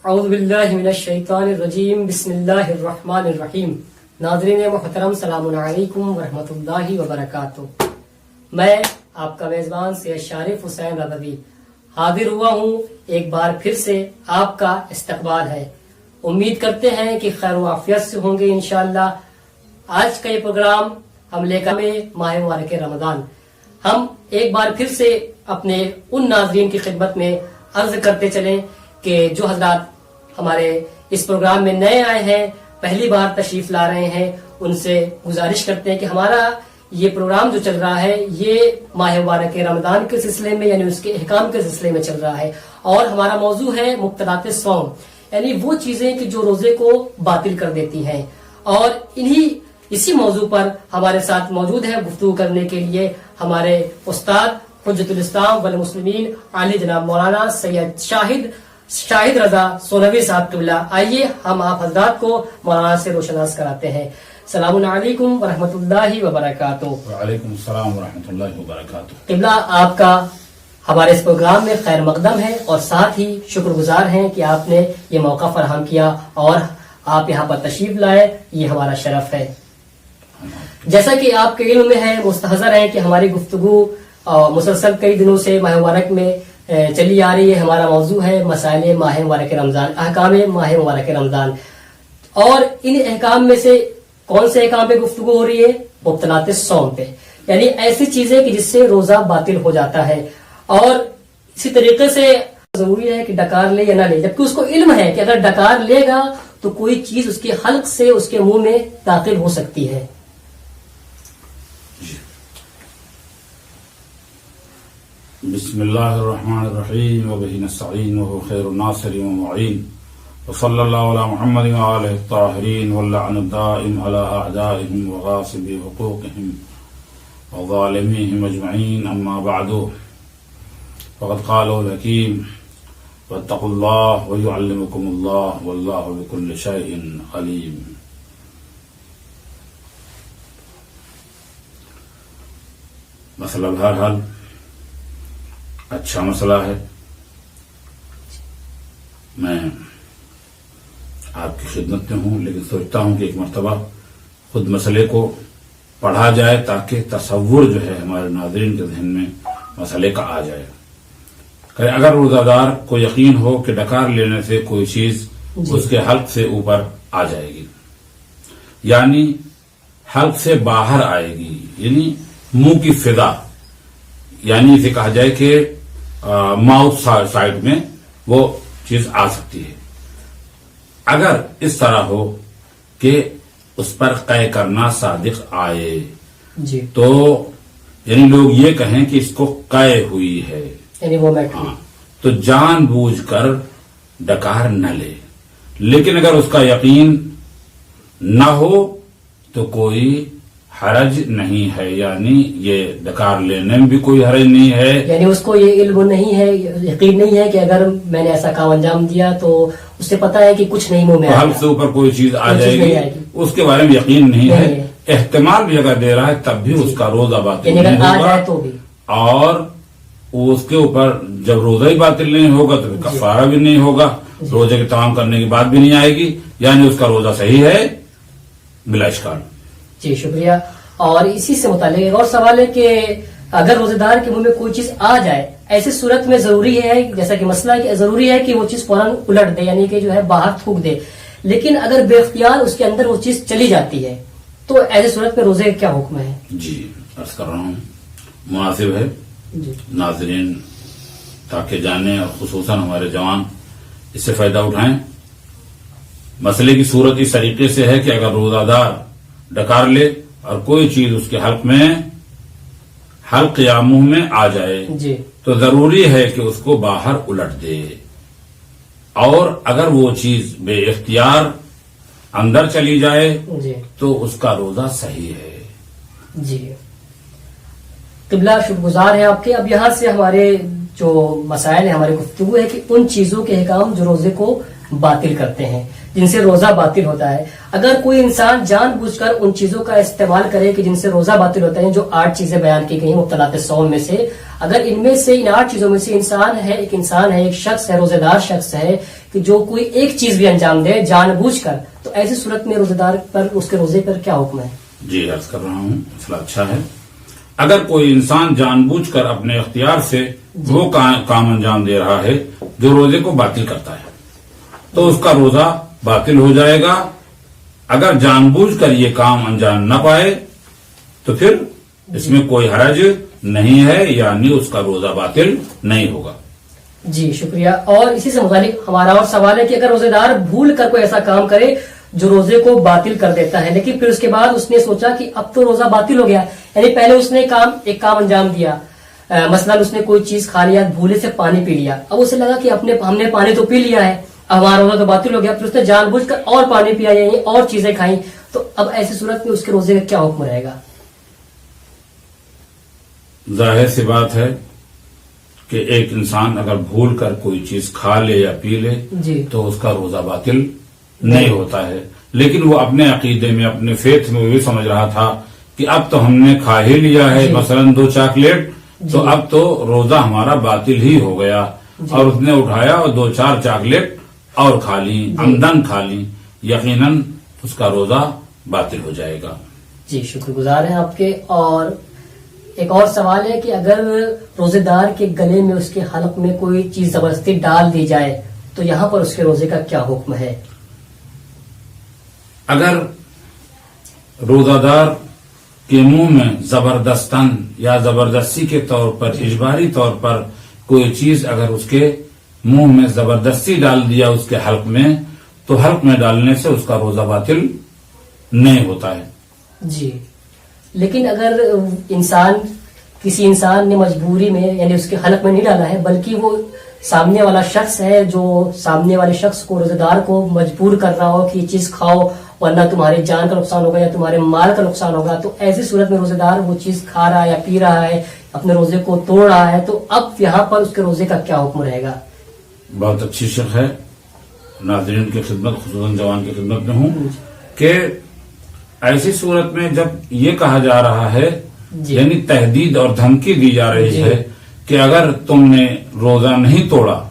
اعوذ باللہ من الشیطان الرجیم بسم اللہ الرحمن الرحیم. ناظرین محترم سلام علیکم ورحمۃ اللہ وبرکاتہ. میں آپ کا میزبان سید شارف حسین رضوی حاضر ہوا ہوں. ایک بار پھر سے آپ کا استقبال ہے. امید کرتے ہیں کہ خیر و عافیت سے ہوں گے انشاءاللہ. آج کا یہ پروگرام ہم لے کر ماہ مبارک رمضان. ہم ایک بار پھر سے اپنے ان ناظرین کی خدمت میں عرض کرتے چلیں کہ جو حضرات ہمارے اس پروگرام میں نئے آئے ہیں, پہلی بار تشریف لا رہے ہیں, ان سے گزارش کرتے ہیں کہ ہمارا یہ پروگرام جو چل رہا ہے یہ ماہ مبارک رمضان کے سلسلے میں یعنی اس کے احکام کے سلسلے میں چل رہا ہے, اور ہمارا موضوع ہے مبطلات صوم, یعنی وہ چیزیں کہ جو روزے کو باطل کر دیتی ہیں. اور اسی موضوع پر ہمارے ساتھ موجود ہے گفتگو کرنے کے لیے ہمارے استاد حجت الاسلام والمسلمین عالی جناب مولانا سید شاہد رضا سونوی صاحب قبلہ. آئیے ہم آپ حضرات کو مولانا سے روشناس کراتے ہیں. السلام علیکم ورحمۃ اللہ وبرکاتہ. وعلیکم السلام ورحمۃ اللہ وبرکاتہ. قبلہ آپ کا ہمارے اس پروگرام میں خیر مقدم ہے, اور ساتھ ہی شکر گزار ہیں کہ آپ نے یہ موقع فراہم کیا اور آپ یہاں پر تشریف لائے. یہ ہمارا شرف ہے. جیسا کہ آپ کے علم میں ہے, مستحضر ہے کہ ہماری گفتگو مسلسل کئی دنوں سے ماہ مبارک میں چلی آ رہی ہے. ہمارا موضوع ہے مسائل ماہ مبارک رمضان, احکام ماہ مبارک رمضان. اور ان احکام میں سے کون سے احکام پہ گفتگو ہو رہی ہے؟ مبطلات صوم پہ, یعنی ایسی چیزیں کہ جس سے روزہ باطل ہو جاتا ہے. اور اسی طریقے سے ضروری ہے کہ ڈکار لے یا نہ لے, جبکہ اس کو علم ہے کہ اگر ڈکار لے گا تو کوئی چیز اس کے حلق سے اس کے منہ میں داخل ہو سکتی ہے. بسم اللہ الرحمن الرحیم وبہ نستعین وهو خیر الناصر ومعین وصلی اللہ علی محمد وآلہ الطاہرین واللعن الدائم علی اعدائهم وغاصب حقوقهم وظالمیهم اجمعین. اما بعد فقد قال الحکیم واتقوا اللہ ویعلمکم اللہ واللہ بکل شیء علیم. مسئلہ بہرحال اچھا مسئلہ ہے. میں آپ کی خدمت میں ہوں, لیکن سوچتا ہوں کہ ایک مرتبہ خود مسئلے کو پڑھا جائے تاکہ تصور جو ہے ہمارے ناظرین کے ذہن میں مسئلے کا آ جائے. کہ اگر روزہ دار کو یقین ہو کہ ڈکار لینے سے کوئی چیز اس کے حلق سے اوپر آ جائے گی, یعنی حلق سے باہر آئے گی, یعنی منہ کی فضا, یعنی اسے کہا جائے کہ ماؤتھ سائڈ میں وہ چیز آ سکتی ہے. اگر اس طرح ہو کہ اس پر قے کرنا صادق آئے جی, تو یعنی لوگ یہ کہیں کہ اس کو قے ہوئی ہے, یعنی وہ تو جان بوجھ کر ڈکار نہ لے. لیکن اگر اس کا یقین نہ ہو تو کوئی حرج نہیں ہے, یعنی یہ ڈکار لینے میں بھی کوئی حرج نہیں ہے. یعنی اس کو یہ علم نہیں ہے, یقین نہیں ہے کہ اگر میں نے ایسا کام انجام دیا تو اس سے پتا ہے کہ کچھ نہیں منہ میں حلق سے اوپر کوئی چیز آ جائے گی, اس کے بارے میں یقین نہیں ہے. احتمال بھی اگر دے رہا ہے تب بھی اس کا روزہ باطل نہیں ہوگا, اور اس کے اوپر جب روزہ ہی باطل نہیں ہوگا تو پھر کفارہ بھی نہیں ہوگا, روزے کے تمام کرنے کی بات بھی نہیں آئے گی, یعنی اس کا روزہ صحیح ہے بلا اشکال. جی شکریہ. اور اسی سے متعلق ایک اور سوال ہے کہ اگر روزے دار کے منہ میں کوئی چیز آ جائے, ایسی صورت میں ضروری ہے, جیسا کہ مسئلہ ہے کہ ضروری ہے کہ وہ چیز فوراً الٹ دے, یعنی کہ جو ہے باہر تھوک دے. لیکن اگر بے اختیار اس کے اندر وہ چیز چلی جاتی ہے تو ایسی صورت میں روزے کا کیا حکم ہے؟ جی عرض کر رہا ہوں, مناسب ہے جی ناظرین تاکہ جانیں اور خصوصاً ہمارے جوان اس سے فائدہ اٹھائیں. مسئلے کی صورت اس طریقے سے ہے کہ اگر روزہ دار ڈکار لے اور کوئی چیز اس کے حلق یا منہ میں آ جائے جی, تو ضروری ہے کہ اس کو باہر الٹ دے, اور اگر وہ چیز بے اختیار اندر چلی جائے جی تو اس کا روزہ صحیح ہے. جی قبلہ شکر گزار ہے آپ کے. اب یہاں سے ہمارے جو مسائل ہیں, ہماری گفتگو ہے کہ ان چیزوں کے احکام جو روزے کو باطل کرتے ہیں, جن سے روزہ باطل ہوتا ہے. اگر کوئی انسان جان بوجھ کر ان چیزوں کا استعمال کرے کہ جن سے روزہ باطل ہوتا ہے, جو 8 چیزیں بیان کی گئی مبطلات صوم میں سے, اگر ان میں سے ان 8 چیزوں میں سے ایک انسان ہے, ایک شخص ہے, روزے دار شخص ہے, کہ جو کوئی ایک چیز بھی انجام دے جان بوجھ کر، تو ایسی صورت میں روزے دار پر اس کے روزے پر کیا حکم ہے؟ جی عرض کر رہا ہوں، مسئلہ اچھا ہے۔ اگر کوئی انسان جان بوجھ کر اپنے اختیار سے وہ کام انجام دے رہا ہے جو روزے کو باطل کرتا ہے تو اس کا روزہ باطل ہو جائے گا۔ اگر جان بوجھ کر یہ کام انجام نہ پائے تو پھر اس میں کوئی حرج نہیں ہے، یعنی اس کا روزہ باطل نہیں ہوگا۔ جی شکریہ۔ اور اسی سے متعلق ہمارا اور سوال ہے کہ اگر روزے دار بھول کر کوئی ایسا کام کرے جو روزے کو باطل کر دیتا ہے، لیکن پھر اس کے بعد اس نے سوچا کہ اب تو روزہ باطل ہو گیا، یعنی پہلے اس نے ایک کام انجام دیا، مثلا اس نے کوئی چیز کھا لیا، بھولے سے پانی پی لیا، اب اسے لگا کہ ہم نے پانی تو پی لیا ہے، اب ہمارا روزہ تو باطل ہو گیا، پھر اس نے جان بوجھ کر اور پانی پیا یعنی اور چیزیں کھائیں، تو اب ایسی صورت میں اس کے روزے کا کیا حکم رہے گا؟ ظاہر سی بات ہے کہ ایک انسان اگر بھول کر کوئی چیز کھا لے یا پی لے جی تو اس کا روزہ باطل نہیں ہوتا ہے، لیکن وہ اپنے عقیدے میں اپنے فیتھ میں یہ سمجھ رہا تھا کہ اب تو ہم نے کھا ہی لیا ہے، جی مثلا 2 چاکلیٹ، تو اب تو روزہ ہمارا باطل ہی ہو گیا، اور اس نے اٹھایا اور 2-4 چاکلیٹ اور کھا لی، عمدن کھا لی، یقیناً اس کا روزہ باطل ہو جائے گا۔ جی شکر گزار ہیں آپ کے۔ اور ایک اور سوال ہے کہ اگر روزے دار کے گلے میں اس کے حلق میں کوئی چیز زبردستی ڈال دی جائے تو یہاں پر اس کے روزے کا کیا حکم ہے؟ اگر روزہ دار کے منہ میں زبردستاً یا زبردستی کے طور پر اجباری طور پر کوئی چیز اگر اس کے منہ میں زبردستی ڈال دیا اس کے حلق میں، تو حلق میں ڈالنے سے اس کا روزہ باطل نہیں ہوتا ہے۔ جی لیکن اگر کسی انسان نے مجبوری میں یعنی اس کے حلق میں نہیں ڈالا ہے، بلکہ وہ سامنے والا شخص ہے جو سامنے والے شخص کو روزے دار کو مجبور کر رہا ہو کہ یہ چیز کھاؤ ورنہ تمہاری جان کا نقصان ہوگا یا تمہارے مال کا نقصان ہوگا، تو ایسی صورت میں روزے دار وہ چیز کھا رہا ہے یا پی رہا ہے، اپنے روزے کو توڑ رہا ہے، تو اب یہاں پر اس کے روزے کا کیا حکم رہے گا؟ بہت اچھی شرح ہے، ناظرین کی خدمت خصوصاً جوان کی خدمت میں ہوں کہ ایسی صورت میں جب یہ کہا جا رہا ہے یعنی تہدید اور دھمکی دی جا رہی ہے کہ اگر تم نے روزہ نہیں توڑا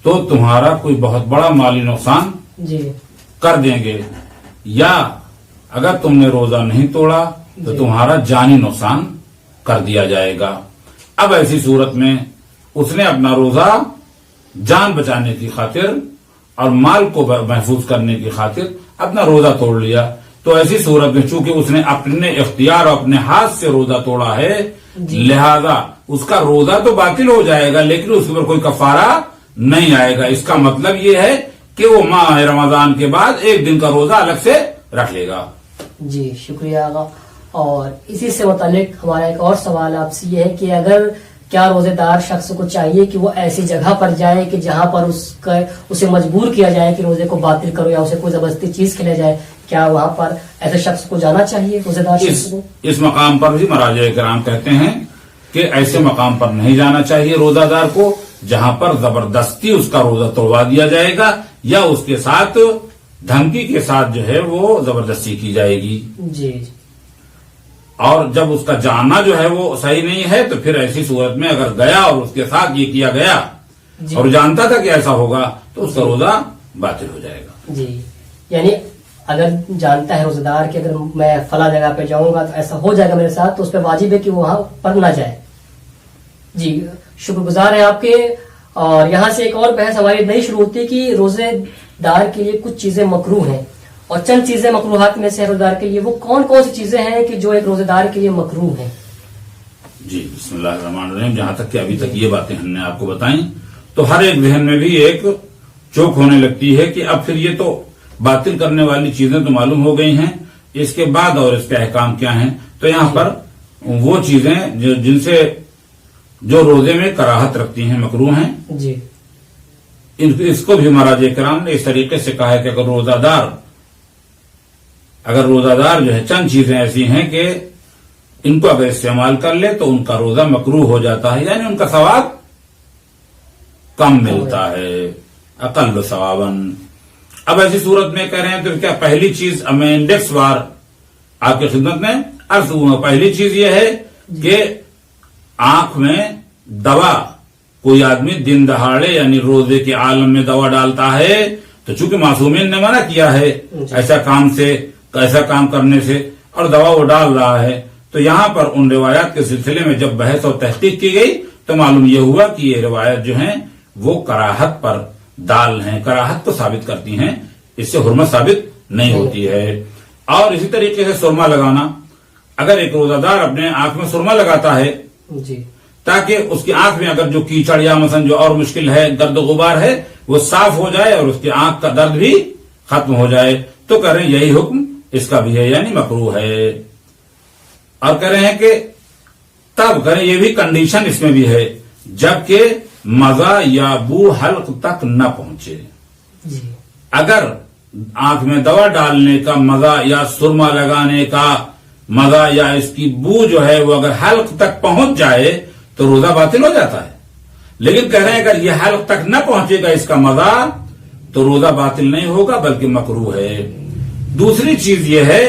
تو تمہارا کوئی بہت بڑا مالی نقصان کر دیں گے، یا اگر تم نے روزہ نہیں توڑا تو تمہارا جانی نقصان کر دیا جائے گا۔ اب ایسی صورت میں اس نے اپنا روزہ جان بچانے کی خاطر اور مال کو محفوظ کرنے کی خاطر اپنا روزہ توڑ لیا، تو ایسی صورت میں چونکہ اس نے اپنے اختیار اور اپنے ہاتھ سے روزہ توڑا ہے، لہذا اس کا روزہ تو باطل ہو جائے گا لیکن اس پر کوئی کفارہ نہیں آئے گا۔ اس کا مطلب یہ ہے کہ وہ ماہ رمضان کے بعد ایک دن کا روزہ الگ سے رکھ لے گا۔ جی شکریہ آقا۔ اور اسی سے متعلق ہمارا ایک اور سوال آپ سے یہ ہے کہ اگر کیا روزے دار شخص کو چاہیے کہ وہ ایسی جگہ پر جائے کہ جہاں پر اسے مجبور کیا جائے کہ روزے کو باطل کرو یا اسے کوئی زبردستی چیز کھلائی جائے، کیا وہاں پر ایسے شخص کو جانا چاہیے روزے دار شخص کو؟ اس مقام پر بھی مراجع کرام کہتے ہیں کہ ایسے مقام پر نہیں جانا چاہیے روزہ دار کو جہاں پر زبردستی اس کا روزہ توڑوا دیا جائے گا یا اس کے ساتھ دھمکی کے ساتھ جو ہے وہ زبردستی کی جائے گی۔ جی اور جب اس کا جاننا جو ہے وہ صحیح نہیں ہے تو پھر ایسی صورت میں اگر گیا اور اس کے ساتھ یہ کیا گیا اور جانتا تھا کہ ایسا ہوگا تو اس کا روزہ باطل ہو جائے گا۔ جی یعنی اگر جانتا ہے روزے دار کہ اگر میں فلاں جگہ پہ جاؤں گا تو ایسا ہو جائے گا میرے ساتھ، تو اس پہ واجب ہے کہ وہاں پر نہ جائے۔ جی شکر گزار ہیں آپ کے۔ اور یہاں سے ایک اور بحث ہماری نئی شروع ہوتی ہے کہ روزے دار کے لیے کچھ چیزیں مکروہ ہیں، اور چند چیزیں مکروہات میں سے روزے دار کے لیے وہ کون کون سی چیزیں ہیں کہ جو ایک روزے دار کے لیے مکروہ ہیں؟ جی بسم اللہ الرحمن الرحیم۔ جہاں تک کہ ابھی تک یہ باتیں ہم نے آپ کو بتائیں تو ہر ایک ذہن میں بھی ایک چوک ہونے لگتی ہے کہ اب پھر یہ تو باطل کرنے والی چیزیں تو معلوم ہو گئی ہیں، اس کے بعد اور اس کے احکام کیا ہیں؟ تو یہاں پر وہ چیزیں جن سے جو روزے میں کراہت رکھتی ہیں، مکروہ ہیں، جی اس کو بھی مراجع کرام نے اس طریقے سے کہا ہے کہ اگر روزہ دار جو ہے چند چیزیں ایسی ہیں کہ ان کو اگر استعمال کر لے تو ان کا روزہ مکروہ ہو جاتا ہے، یعنی ان کا ثواب کم ملتا ہے، اقل ثواباً۔ اب ایسی صورت میں کہہ رہے ہیں تو کیا پہلی چیز میں انڈیکس وار آپ کی خدمت میں عرض ہوں، پہلی چیز یہ ہے کہ آنکھ میں دوا کوئی آدمی دن دہاڑے یعنی روزے کے عالم میں دوا ڈالتا ہے تو چونکہ معصومین نے منع کیا ہے ایسا کام کرنے سے اور دوا وہ ڈال رہا ہے، تو یہاں پر ان روایات کے سلسلے میں جب بحث اور تحقیق کی گئی تو معلوم یہ ہوا کہ یہ روایت جو ہیں وہ کراہت پر دال ہیں، کراہت کو ثابت کرتی ہیں، اس سے حرمت ثابت نہیں ہوتی ہے۔ اور اسی طریقے سے سرما لگانا، اگر ایک روزہ دار اپنے آنکھ میں سرما لگاتا ہے جی تاکہ اس کی آنکھ میں اگر جو کیچڑ یا مثلا جو اور مشکل ہے، گرد و غبار ہے، وہ صاف ہو جائے اور اس کی آنکھ کا درد بھی ختم ہو جائے، تو کہہ رہے ہیں یہی حکم اس کا بھی ہے، یعنی مکروہ ہے۔ اور کہہ رہے ہیں کہ تب کریں، یہ بھی کنڈیشن اس میں بھی ہے، جبکہ مزہ یا بو حلق تک نہ پہنچے۔ جی اگر آنکھ میں دوا ڈالنے کا مزہ یا سرما لگانے کا مزہ یا اس کی بو جو ہے وہ اگر حلق تک پہنچ جائے تو روزہ باطل ہو جاتا ہے، لیکن کہہ رہے ہیں اگر یہ حلق تک نہ پہنچے گا اس کا مزہ تو روزہ باطل نہیں ہوگا بلکہ مکروہ ہے۔ دوسری چیز یہ ہے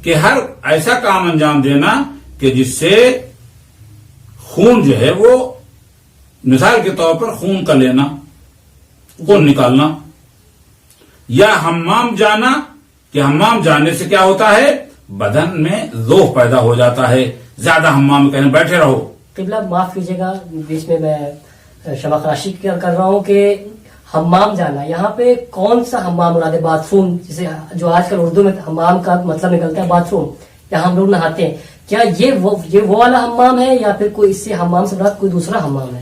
کہ ہر ایسا کام انجام دینا کہ جس سے خون جو ہے وہ مثال کے طور پر خون کا لینا، خون نکالنا، یا حمام جانا کہ حمام جانے سے کیا ہوتا ہے بدن میں ذوق پیدا ہو جاتا ہے، زیادہ حمام کہنے بیٹھے رہو۔ قبلہ معاف کیجیے گا، بیچ میں شمع خراشی کر رہا ہوں کہ حمام جانا، یہاں پہ کون سا حمام مراد ہے؟ باتھ روم، جسے جو آج کل اردو میں حمام کا مطلب نکلتا ہے باتھ روم، یہاں ہم لوگ نہاتے ہیں، کیا یہ وہ والا حمام ہے یا پھر کوئی اس سے حمام سے مراد کوئی دوسرا حمام ہے؟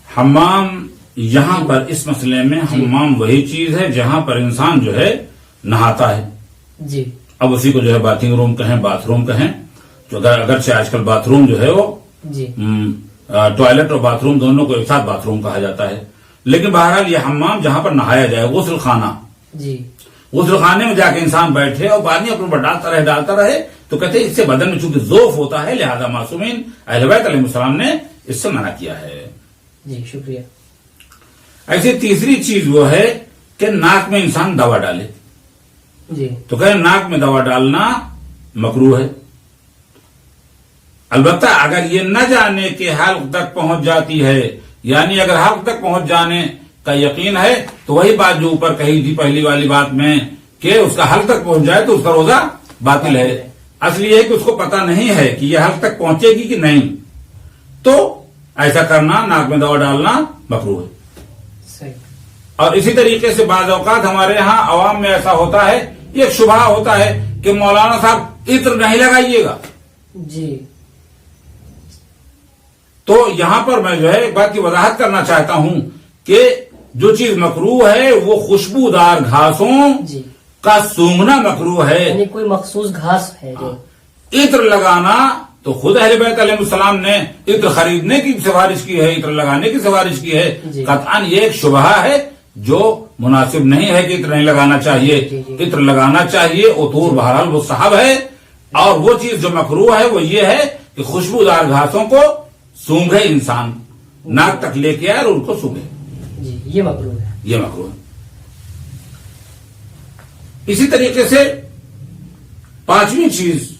حمام یہاں پر اس مسئلے میں حمام وہی چیز ہے جہاں پر انسان جو ہے نہاتا ہے۔ جی اب اسی کو جو ہے باتھنگ روم کہیں، باتھ روم کہیں، جو اگرچہ آج کل باتھ روم جو ہے وہ جی ٹوائلٹ اور باتھ روم دونوں کو ایک ساتھ باتھ روم کہا جاتا ہے، لیکن بہرحال یہ حمام جہاں پر نہایا جائے، غسل خانہ، جی غسل خانے میں جا کے انسان بیٹھے اور پانی اپنے اوپر ڈالتا رہے تو کہتے ہیں اس سے بدن میں چونکہ ذوف ہوتا ہے، لہذا معصومین اہل بیت علیہ السلام نے اس سے منع کیا ہے۔ جی شکریہ۔ ایسی تیسری چیز وہ ہے کہ ناک میں انسان دوا ڈالے، جی تو کہیں ناک میں دوا ڈالنا مکروہ ہے، البتہ اگر یہ نہ جانے کے حلق تک پہنچ جاتی ہے، یعنی اگر حلق تک پہنچ جانے کا یقین ہے تو وہی بات جو اوپر کہی تھی پہلی والی بات میں کہ اس کا حلق تک پہنچ جائے تو اس کا روزہ باطل ہے۔ اصل یہ ہے کہ اس کو پتہ نہیں ہے کہ یہ حلق تک پہنچے گی کہ نہیں، تو ایسا کرنا، ناک میں دوا ڈالنا مکروہ ہے۔ صحیح۔ اور اسی طریقے سے بعض اوقات ہمارے ہاں عوام میں ایسا ہوتا ہے، یہ شبہ ہوتا ہے کہ مولانا صاحب عطر نہیں لگائیے گا، جی تو یہاں پر میں جو ہے ایک بات کی وضاحت کرنا چاہتا ہوں کہ جو چیز مکروہ ہے وہ خوشبودار گھاسوں جی کا سونگھنا مکروہ ہے۔ یعنی کوئی مخصوص گھاس ہے جو عطر لگانا تو خود اہل بیت علیہ السلام نے عطر خریدنے کی سفارش کی ہے، عطر لگانے کی سفارش کی ہے، جی۔ قطعاً یہ ایک شبہ ہے جو مناسب نہیں ہے کہ عطر نہیں لگانا چاہیے، جی، جی۔ عطر لگانا چاہیے، عطور بہرحال وہ صحب ہے، اور وہ چیز جو مکروہ ہے وہ یہ ہے کہ خوشبودار گھاسوں کو سونگھے انسان، ناک تک لے کے آئے اور ان کو سونگھے، جی یہ مکروہ ہے۔ یہ مکروہ ہے۔ اسی طریقے سے پانچویں چیز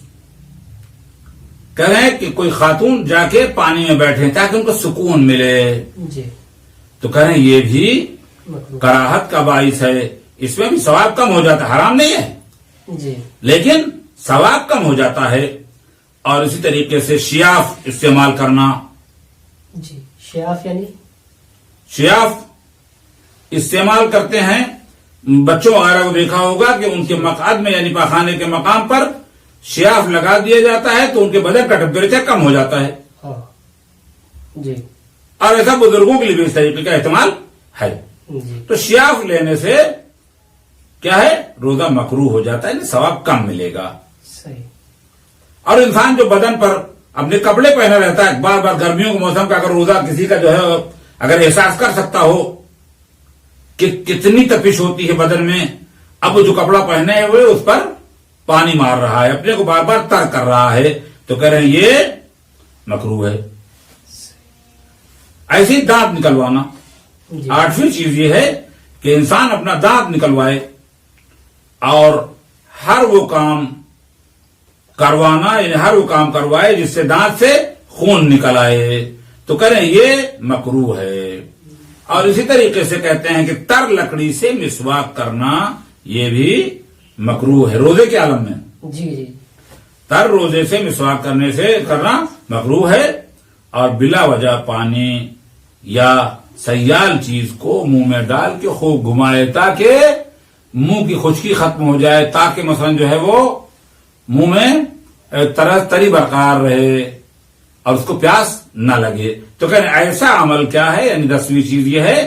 کہہ رہے ہیں کہ کوئی خاتون جا کے پانی میں بیٹھے تاکہ ان کو سکون ملے، جی تو کہہ رہے ہیں یہ بھی مکروہ کراہت کا باعث ہے، اس میں بھی ثواب کم ہو جاتا ہے، حرام نہیں ہے جی لیکن ثواب کم ہو جاتا ہے۔ اور اسی طریقے سے شیاف استعمال کرنا، جی شیاف یعنی شیاف استعمال کرتے ہیں، بچوں وغیرہ کو دیکھا ہوگا کہ ان کے مقعد میں یعنی پاخانے کے مقام پر شیاف لگا دیا جاتا ہے تو ان کے بدن کا ٹمپریچر کم ہو جاتا ہے، ہاں جی اور ایسا بزرگوں کے لیے بھی اس طریقے کا احتمال ہے۔ جی تو شیاف لینے سے کیا ہے روزہ مکروہ ہو جاتا ہے، یعنی ثواب کم ملے گا۔ صحیح۔ اور انسان جو بدن پر اپنے کپڑے پہنا رہتا ہے، بار بار گرمیوں کے موسم کا اگر روزہ کسی کا جو ہے اگر احساس کر سکتا ہو کہ کتنی تپش ہوتی ہے بدن میں، اب وہ جو کپڑا پہنے ہوئے اس پر پانی مار رہا ہے، اپنے کو بار بار تر کر رہا ہے، تو کہہ رہے ہیں یہ مکروہ ہے۔ ایسی دانت نکلوانا، جی آٹھویں چیز یہ ہے کہ انسان اپنا دانت نکلوائے اور ہر وہ کام کروانا، یعنی ہر وہ کام کروائے جس سے دانت سے خون نکل آئے، تو کہہ رہے ہیں یہ مکروہ ہے. اور اسی طریقے سے کہتے ہیں کہ تر لکڑی سے مسواک کرنا یہ بھی مکروہ ہے روزے کے عالم میں. جی جی تر روزے سے مسواک کرنا مکروہ ہے. اور بلا وجہ پانی یا سیال چیز کو منہ میں ڈال کے خوب گھمائے تاکہ منہ کی خشکی ختم ہو جائے، تاکہ مثلا جو ہے وہ منہ میں تری برقرار رہے اور اس کو پیاس نہ لگے. تو کہنے ایسا عمل کیا ہے، یعنی 10ویں چیز یہ ہے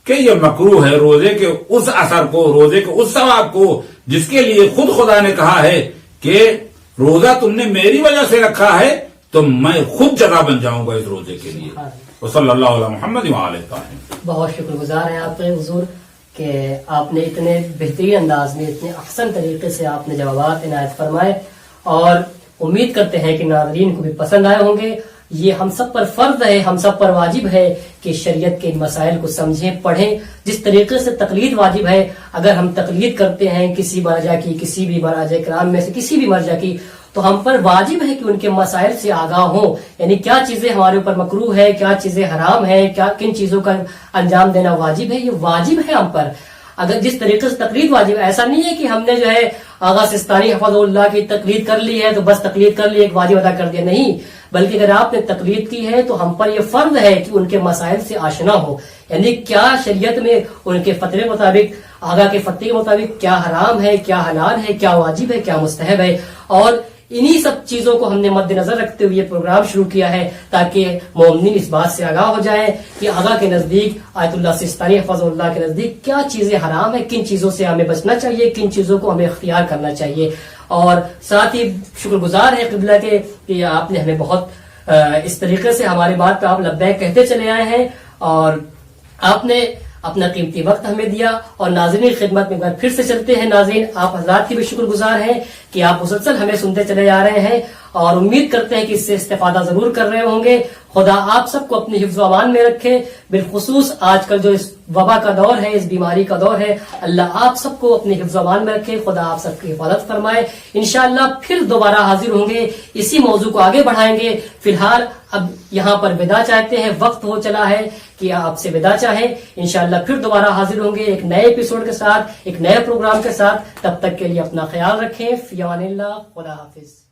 کہ یہ مکروہ ہے روزے کے اس اثر کو، روزے کے اس ثواب کو جس کے لیے خود خدا نے کہا ہے کہ روزہ تم نے میری وجہ سے رکھا ہے تو میں خود جزا بن جاؤں گا اس روزے کے لیے. وصلی اللہ علی محمد وعلی آلہ. بہت شکر گزار ہیں آپ کے حضور کہ آپ نے اتنے بہترین انداز میں، اتنے احسن طریقے سے آپ نے جوابات عنایت فرمائے، اور امید کرتے ہیں کہ ناظرین کو بھی پسند آئے ہوں گے. یہ ہم سب پر فرض ہے، ہم سب پر واجب ہے کہ شریعت کے ان مسائل کو سمجھیں، پڑھیں. جس طریقے سے تقلید واجب ہے، اگر ہم تقلید کرتے ہیں کسی مرجع کی، کسی بھی مراجع کرام میں سے کسی بھی مرجع کی، تو ہم پر واجب ہے کہ ان کے مسائل سے آگاہ ہوں. یعنی کیا چیزیں ہمارے اوپر مکروہ ہے، کیا چیزیں حرام ہے، کن چیزوں کا انجام دینا واجب ہے، یہ واجب ہے ہم پر. اگر جس طریقے سے تقلید واجب ہے، ایسا نہیں ہے کہ ہم نے جو ہے آغا سستانی حفظ اللہ کی تقلید کر لی ہے تو بس تقلید کر لی، ایک واجب ادا کر دیا. نہیں، بلکہ اگر آپ نے تقلید کی ہے تو ہم پر یہ فرض ہے کہ ان کے مسائل سے آشنا ہو. یعنی کیا شریعت میں ان کے فتوے کے مطابق، آغا کے فتوے کے مطابق کیا حرام ہے، کیا حلال ہے، کیا واجب ہے، کیا مستحب ہے. اور انہی سب چیزوں کو ہم نے مد نظر رکھتے ہوئے یہ پروگرام شروع کیا ہے تاکہ مومنین اس بات سے آگاہ ہو جائیں کہ آغا کے نزدیک، آیت اللہ سستانی حفظ اللہ کے نزدیک کیا چیزیں حرام ہیں، کن چیزوں سے ہمیں بچنا چاہیے، کن چیزوں کو ہمیں اختیار کرنا چاہیے. اور ساتھ ہی شکر گزار ہے قبلہ کے کہ آپ نے ہمیں بہت اس طریقے سے ہماری بات پہ آپ لبیک کہتے چلے آئے ہیں، اور آپ نے اپنا قیمتی وقت ہمیں دیا. اور ناظرین کی خدمت میں ایک بار پھر سے چلتے ہیں. ناظرین آپ حضرات کی بھی شکر گزار ہیں کہ آپ مسلسل ہمیں سنتے چلے جا رہے ہیں، اور امید کرتے ہیں کہ اس سے استفادہ ضرور کر رہے ہوں گے. خدا آپ سب کو اپنی حفظ و امان میں رکھے. بالخصوص آج کل جو اس وبا کا دور ہے، اس بیماری کا دور ہے، اللہ آپ سب کو اپنی حفظ و امان میں رکھے. خدا آپ سب کی حفاظت فرمائے. انشاءاللہ پھر دوبارہ حاضر ہوں گے، اسی موضوع کو آگے بڑھائیں گے. فی الحال اب یہاں پر ودا چاہتے ہیں، وقت ہو چلا ہے کہ آپ سے ودا چاہیں. انشاءاللہ پھر دوبارہ حاضر ہوں گے ایک نئے ایپیسوڈ کے ساتھ، ایک نئے پروگرام کے ساتھ. تب تک کے لیے اپنا خیال رکھیں. فی امان اللہ. خدا حافظ.